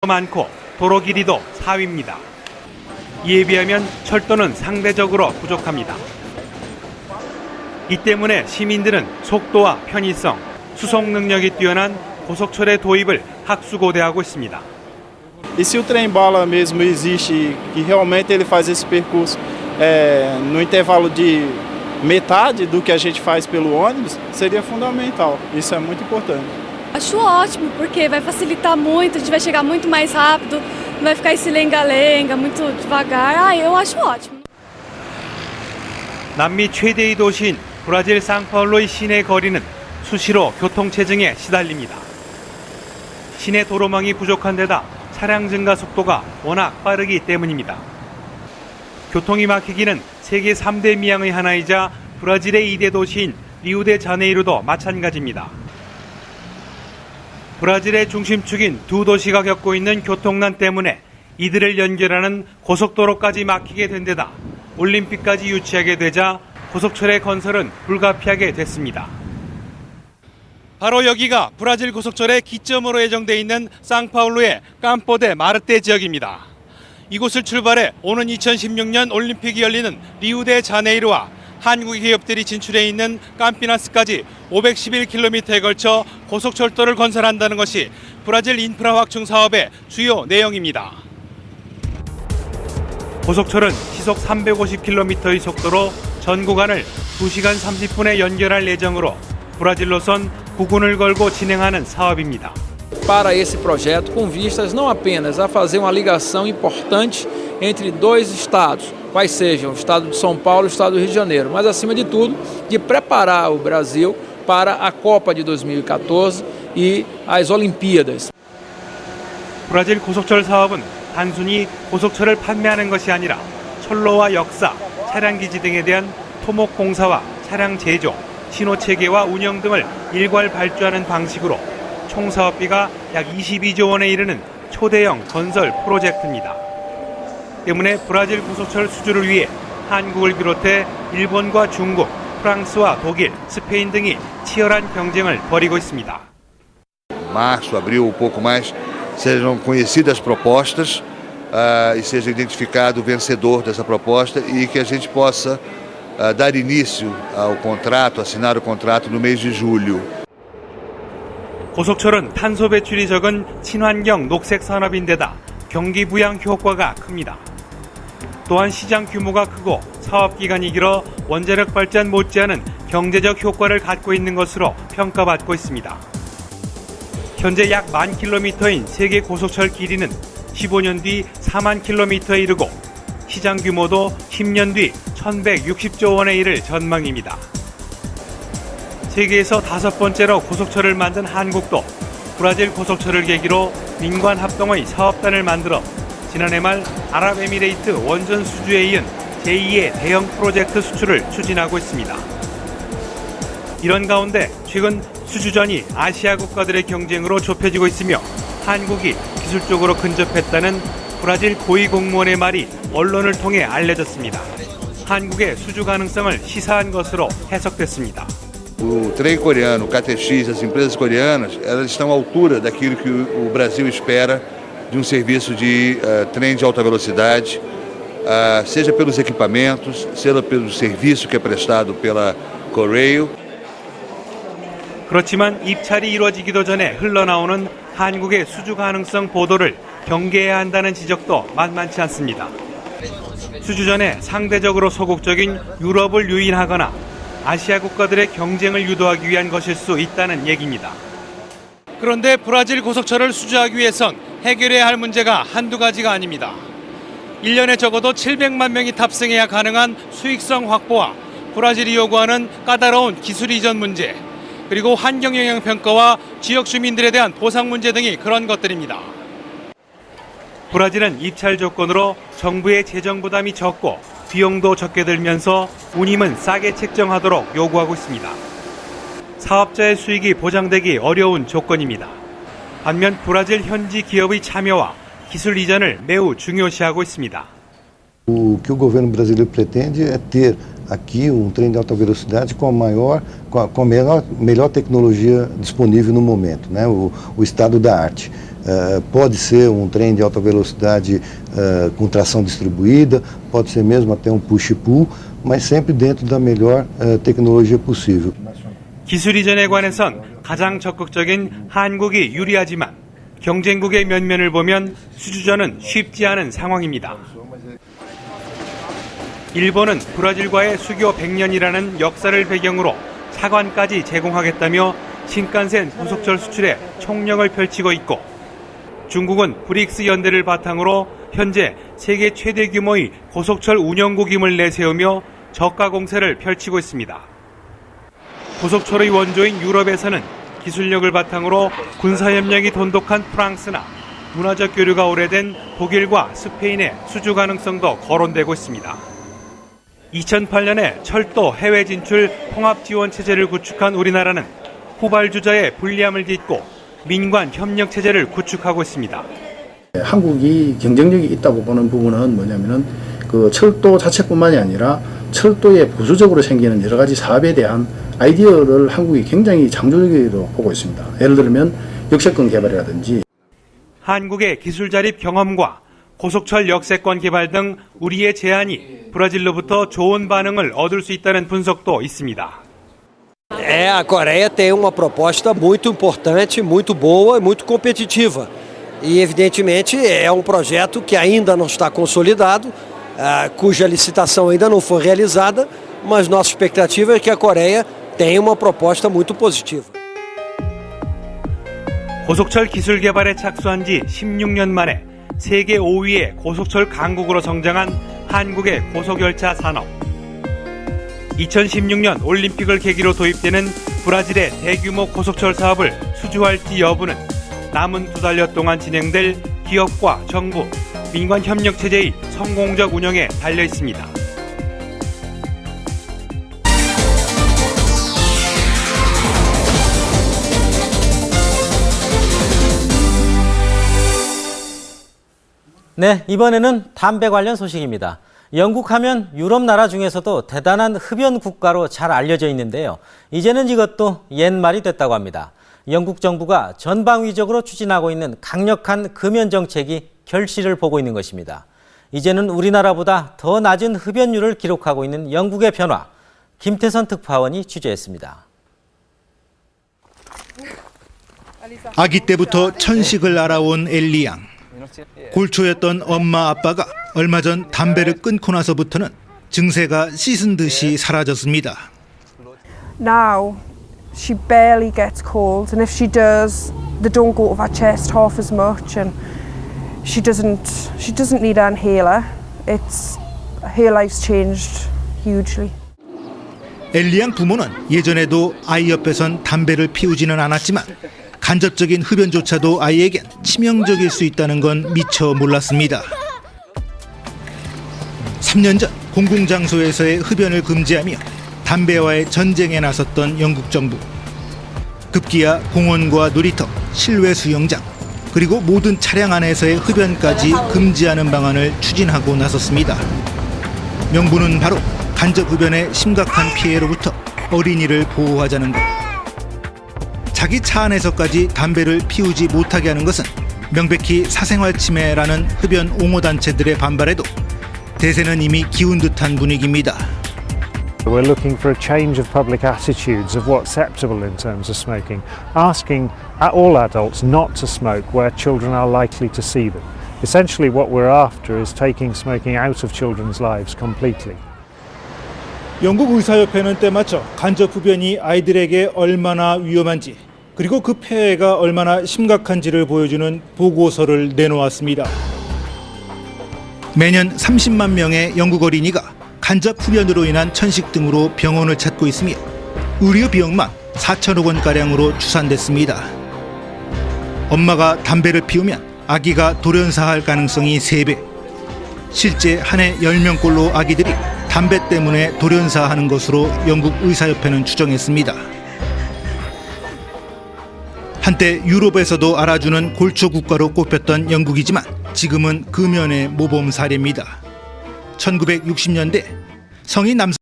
많고 도로 길이도 4위입니다. 이에 비하면 철도는 상대적으로 부족합니다. 이 때문에 시민들은 속도와 편의성, 수송 능력이 뛰어난 고속철의 도입을 학수고대하고 있습니다. E se o trem-bala mesmo existe e realmente ele faz esse percurso no intervalo de metade do que a gente faz pelo ônibus, seria fundamental. Isso é muito importante. Acho ótimo, porque vai facilitar muito, a gente vai chegar muito mais rápido, não vai ficar esse lenga-lenga, muito devagar. Eu acho ótimo. 남미 최대의 도시인 브라질 상파울로의 시내 거리는 수시로 교통체증에 시달립니다. 시내 도로망이 부족한 데다 차량 증가 속도가 워낙 빠르기 때문입니다. 교통이 막히기는 세계 3대 미항의 하나이자 브라질의 2대 도시인 리우데자네이루도 마찬가지입니다. 브라질의 중심축인 두 도시가 겪고 있는 교통난 때문에 이들을 연결하는 고속도로까지 막히게 된 데다 올림픽까지 유치하게 되자 고속철의 건설은 불가피하게 됐습니다. 바로 여기가 브라질 고속철의 기점으로 예정돼 있는 상파울루의 캄포데 마르테 지역입니다. 이곳을 출발해 오는 2016년 올림픽이 열리는 리우데자네이루와 한국 기업들이 진출해 있는 캄피나스까지 511km에 걸쳐 고속철도를 건설한다는 것이 브라질 인프라 확충 사업의 주요 내용입니다. 고속철은 시속 350km의 속도로 전 구간을 2시간 30분에 연결할 예정으로 브라질로선 구군을 걸고 진행하는 사업입니다. Para esse projeto, com vistas não apenas a fazer uma ligação importante entre dois estados, quais sejam o estado de São Paulo e o estado do Rio de Janeiro, mas acima de tudo, de preparar o Brasil para a Copa de 2014 e as Olimpíadas. 브라질 고속철 사업은 단순히 고속철을 판매하는 것이 아니라 철로와 역사, 차량 기지 등에 대한 토목 공사와 차량 제조, 신호 체계와 운영 등을 일괄 발주하는 방식으로 총 사업비가 약 22조 원에 이르는 초대형 건설 프로젝트입니다. 때문에 브라질 고속철 수주를 위해 한국을 비롯해 일본과 중국, 프랑스와 독일, 스페인 등이 치열한 경쟁을 벌이고 있습니다. Março, abril, pouco mais, sejam conhecidas propostas e seja identificado o vencedor dessa proposta e que a gente possa dar início ao contrato, assinar o contrato no mês de julho. 고속철은 탄소 배출이 적은 친환경 녹색 산업인데다 경기 부양 효과가 큽니다. 또한 시장 규모가 크고 사업 기간이 길어 원자력 발전 못지않은 경제적 효과를 갖고 있는 것으로 평가받고 있습니다. 현재 약 10,000km인 세계 고속철 길이는 15년 뒤 40,000km에 이르고 시장 규모도 10년 뒤 1,160조 원에 이를 전망입니다. 세계에서 5번째로 고속철을 만든 한국도 브라질 고속철을 계기로 민관 합동의 사업단을 만들어 지난해 말 아랍에미레이트 원전 수주에 이은 제2의 대형 프로젝트 수출을 추진하고 있습니다. 이런 가운데 최근 수주전이 아시아 국가들의 경쟁으로 좁혀지고 있으며 한국이 기술적으로 근접했다는 브라질 고위 공무원의 말이 언론을 통해 알려졌습니다. 한국의 수주 가능성을 시사한 것으로 해석됐습니다. O trem coreano, o KTX, as empresas coreanas, elas estão à altura daquilo que o Brasil espera de um serviço de trem de alta velocidade, seja pelos equipamentos, seja pelo serviço que é prestado pela Korail. 그렇지만 입찰이 이루어지기도 전에 흘러나오는 한국의 수주 가능성 보도를 경계해야 한다는 지적도 만만치 않습니다. 수주 전에 상대적으로 소극적인 유럽을 유인하거나 아시아 국가들의 경쟁을 유도하기 위한 것일 수 있다는 얘기입니다. 그런데 브라질 고속철을 수주하기 위해선 해결해야 할 문제가 한두 가지가 아닙니다. 1년에 적어도 700만 명이 탑승해야 가능한 수익성 확보와 브라질이 요구하는 까다로운 기술 이전 문제, 그리고 환경영향 평가와 지역 주민들에 대한 보상 문제 등이 그런 것들입니다. 브라질은 입찰 조건으로 정부의 재정 부담이 적고 비용도 적게 들면서 운임은 싸게 책정하도록 요구하고 있습니다. 사업자의 수익이 보장되기 어려운 조건입니다. 반면 브라질 현지 기업의 참여와 기술 이전을 매우 중요시하고 있습니다. O que o governo brasileiro pretende é ter aqui trem de alta velocidade com a melhor tecnologia disponível no momento, né? O estado da arte. Pode ser trem de alta velocidade com tração distribuída, pode ser mesmo até push-pull, mas sempre dentro da melhor tecnologia possível. 기술 이전에 관해선 가장 적극적인 한국이 유리하지만 경쟁국의 면면을 보면 수주전은 쉽지 않은 상황입니다. 일본은 브라질과의 수교 100년이라는 역사를 배경으로 차관까지 제공하겠다며 신칸센 고속철 수출에 총력을 펼치고 있고, 중국은 브릭스 연대를 바탕으로 현재 세계 최대 규모의 고속철 운영국임을 내세우며 저가 공세를 펼치고 있습니다. 고속철의 원조인 유럽에서는 기술력을 바탕으로 군사협력이 돈독한 프랑스나 문화적 교류가 오래된 독일과 스페인의 수주 가능성도 거론되고 있습니다. 2008년에 철도 해외 진출 통합 지원 체제를 구축한 우리나라는 후발주자의 불리함을 딛고 민관 협력 체제를 구축하고 있습니다. 한국이 경쟁력이 있다고 보는 부분은 뭐냐면은 그 철도 자체뿐만이 아니라 철도에 부수적으로 생기는 여러 가지 사업에 대한 아이디어를 한국이 굉장히 창조적으로 보고 있습니다. 예를 들면 역세권 개발이라든지. 한국의 기술 자립 경험과 고속철 역세권 개발 등 우리의 제안이 브라질로부터 좋은 반응을 얻을 수 있다는 분석도 있습니다. A Coreia tem uma proposta muito importante, muito boa e muito competitiva. E, evidentemente, é um projeto que ainda não está consolidado, cuja licitação ainda não foi realizada, mas nossa expectativa é que a Coreia tenha uma proposta muito positiva. 고속철 기술 개발에 착수한 지 16년 만에 세계 5위의 고속철 강국으로 성장한 한국의 고속열차 산업. 2016년 올림픽을 계기로 도입되는 브라질의 대규모 고속철 사업을 수주할지 여부는 남은 2달여 동안 진행될 기업과 정부, 민관 협력 체제의 성공적 운영에 달려 있습니다. 네, 이번에는 담배 관련 소식입니다. 영국 하면 유럽 나라 중에서도 대단한 흡연 국가로 잘 알려져 있는데요. 이제는 이것도 옛말이 됐다고 합니다. 영국 정부가 전방위적으로 추진하고 있는 강력한 금연 정책이 결실을 보고 있는 것입니다. 이제는 우리나라보다 더 낮은 흡연율을 기록하고 있는 영국의 변화, 김태선 특파원이 취재했습니다. 아기 때부터 천식을 알아온 엘리 양. 골초였던 엄마 아빠가 얼마 전 담배를 끊고 나서부터는 증세가 씻은 듯이 사라졌습니다. Now she barely gets cold, and if she does, they don't go to her chest half as much, and she doesn't need an inhaler. Her life's changed hugely. 엘리 양 부모는 예전에도 아이 옆에선 담배를 피우지는 않았지만 간접적인 흡연조차도 아이에겐 치명적일 수 있다는 건 미처 몰랐습니다. 3년 전 공공장소에서의 흡연을 금지하며 담배와의 전쟁에 나섰던 영국 정부. 급기야 공원과 놀이터, 실외 수영장, 그리고 모든 차량 안에서의 흡연까지 금지하는 방안을 추진하고 나섰습니다. 명분은 바로 간접 흡연의 심각한 피해로부터 어린이를 보호하자는 것. 자기 차 안에서까지 담배를 피우지 못하게 하는 것은 명백히 사생활 침해라는 흡연 옹호단체들의 반발에도 대세는 이미 기운 듯한 분위기입니다. We're looking for a change of public attitudes of what's acceptable in terms of smoking, asking all adults not to smoke where children are likely to see them. Essentially what we're after is taking smoking out of children's lives completely. 영국 의사협회는 때맞춰 간접 흡연이 아이들에게 얼마나 위험한지, 그리고 그 폐해가 얼마나 심각한지를 보여주는 보고서를 내놓았습니다. 매년 30만 명의 영국 어린이가 간접 흡연으로 인한 천식 등으로 병원을 찾고 있으며 의료 비용만 4천억 원가량으로 추산됐습니다. 엄마가 담배를 피우면 아기가 돌연사할 가능성이 3배. 실제 한 해 10명꼴로 아기들이 담배 때문에 돌연사하는 것으로 영국 의사협회는 추정했습니다. 한때 유럽에서도 알아주는 골초 국가로 꼽혔던 영국이지만 지금은 금연의 모범 사례입니다. 1960년대 성인 남성